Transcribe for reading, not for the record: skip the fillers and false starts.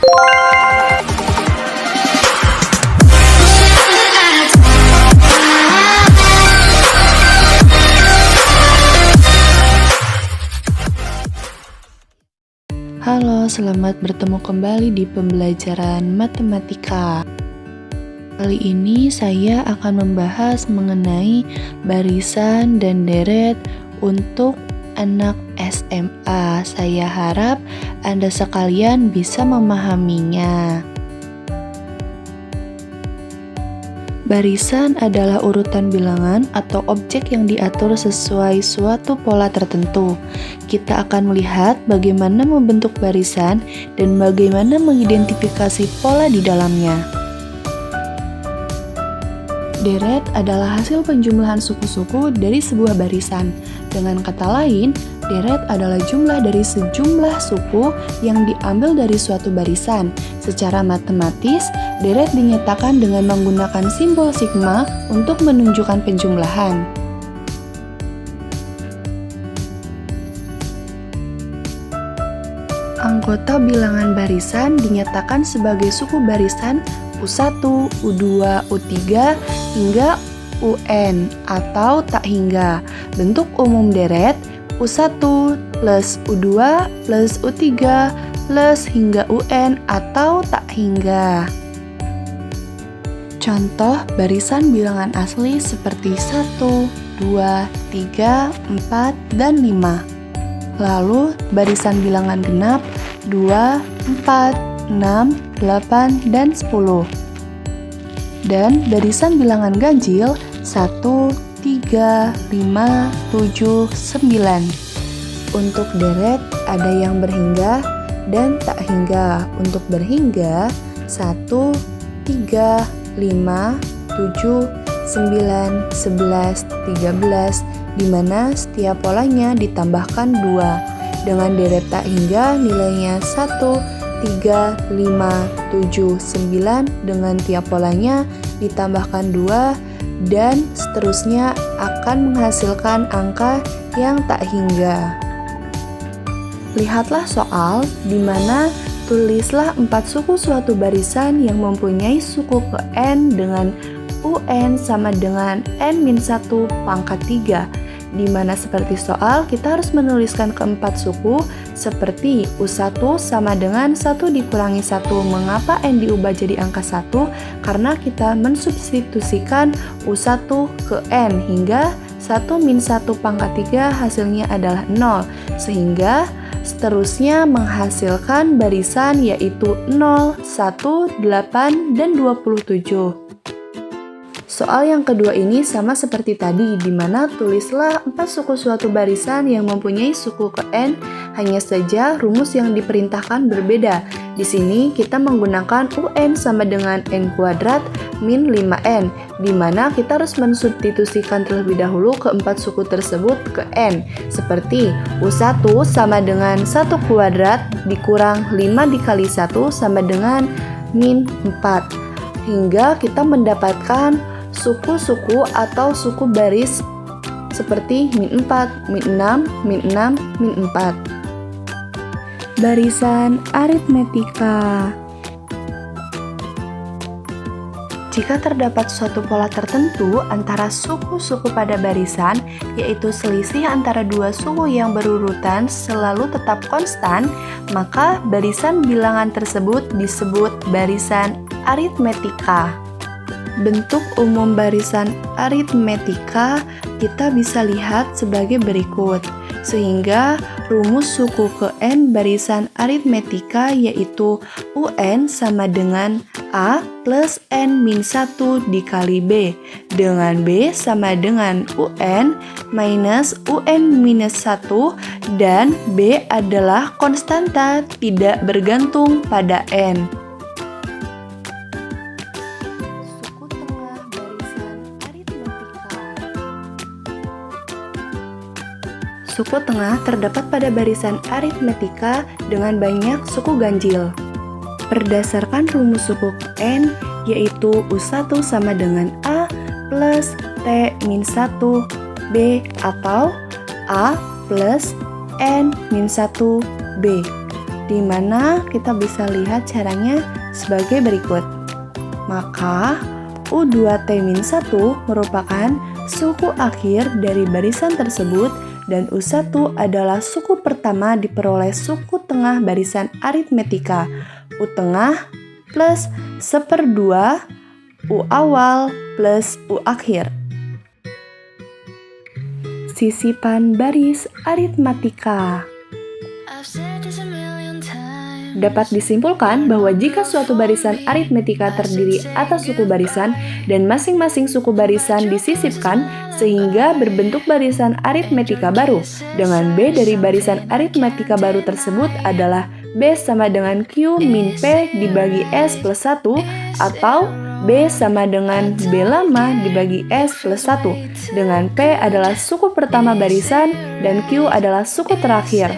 Halo, selamat bertemu kembali di pembelajaran matematika. Kali ini saya akan membahas mengenai barisan dan deret untuk anak SMA. Saya harap Anda sekalian bisa memahaminya. Barisan adalah urutan bilangan atau objek yang diatur sesuai suatu pola tertentu. Kita akan melihat bagaimana membentuk barisan dan bagaimana mengidentifikasi pola di dalamnya. Deret adalah hasil penjumlahan suku-suku dari sebuah barisan. Dengan kata lain, deret adalah jumlah dari sejumlah suku yang diambil dari suatu barisan. Secara matematis, deret dinyatakan dengan menggunakan simbol sigma untuk menunjukkan penjumlahan. Anggota bilangan barisan dinyatakan sebagai suku barisan U1, U2, U3, hingga UN atau tak hingga. Bentuk umum deret U1 plus U2 plus U3 plus hingga UN atau tak hingga. Contoh barisan bilangan asli seperti 1, 2, 3, 4, dan 5. Lalu barisan bilangan genap 2, 4, 6, 8, dan 10. Dan barisan bilangan ganjil 1, 3, 5, 7, 9. Untuk deret ada yang berhingga dan tak hingga. Untuk berhingga 1, 3, 5, 7, 9, 11, 13, di mana setiap polanya ditambahkan 2. Dengan deret tak hingga nilainya 1, 3, 5, 7, 9 dengan tiap polanya ditambahkan 2 dan seterusnya akan menghasilkan angka yang tak hingga. Lihatlah soal di mana tulislah 4 suku suatu barisan yang mempunyai suku ke n dengan UN sama dengan n-1 pangkat 3. Di mana seperti soal kita harus menuliskan keempat suku seperti U1 sama dengan 1 dikurangi 1. Mengapa n diubah jadi angka 1? Karena kita mensubstitusikan U1 ke n hingga 1 min 1 pangkat 3 hasilnya adalah 0. Sehingga seterusnya menghasilkan barisan yaitu 0, 1, 8, dan 27. Soal yang kedua ini sama seperti tadi, di mana tulislah 4 suku suatu barisan yang mempunyai suku ke n, hanya saja rumus yang diperintahkan berbeda. Di sini kita menggunakan UN sama dengan n kuadrat min 5n, di mana kita harus mensubstitusikan terlebih dahulu keempat suku tersebut ke n, seperti U1 sama dengan 1 kuadrat dikurang 5 dikali 1 sama dengan min 4, hingga kita mendapatkan suku-suku atau suku baris seperti min 4, min 6, min 6, min 4. Barisan aritmetika. Jika terdapat suatu pola tertentu antara suku-suku pada barisan, yaitu selisih antara dua suku yang berurutan selalu tetap konstan, maka barisan bilangan tersebut disebut barisan aritmetika. Bentuk umum barisan aritmetika kita bisa lihat sebagai berikut. Sehingga rumus suku ke n barisan aritmetika yaitu UN sama dengan A plus n min 1 dikali B, dengan B sama dengan UN minus UN minus 1, dan B adalah konstanta tidak bergantung pada n. Suku tengah terdapat pada barisan aritmetika dengan banyak suku ganjil. Berdasarkan rumus suku n, yaitu U1 sama dengan A plus T min 1 B atau A plus N min 1 B. di mana kita bisa lihat caranya sebagai berikut. Maka U2T-1 merupakan suku akhir dari barisan tersebut dan U1 adalah suku pertama diperoleh suku tengah barisan aritmetika. U tengah plus 1/2 U awal plus U akhir. Sisipan baris aritmatika. Dapat disimpulkan bahwa jika suatu barisan aritmetika terdiri atas suku barisan dan masing-masing suku barisan disisipkan sehingga berbentuk barisan aritmetika baru, dengan B dari barisan aritmetika baru tersebut adalah B sama dengan Q min P dibagi S plus 1 atau B sama dengan B lama dibagi S plus 1, dengan P adalah suku pertama barisan dan Q adalah suku terakhir.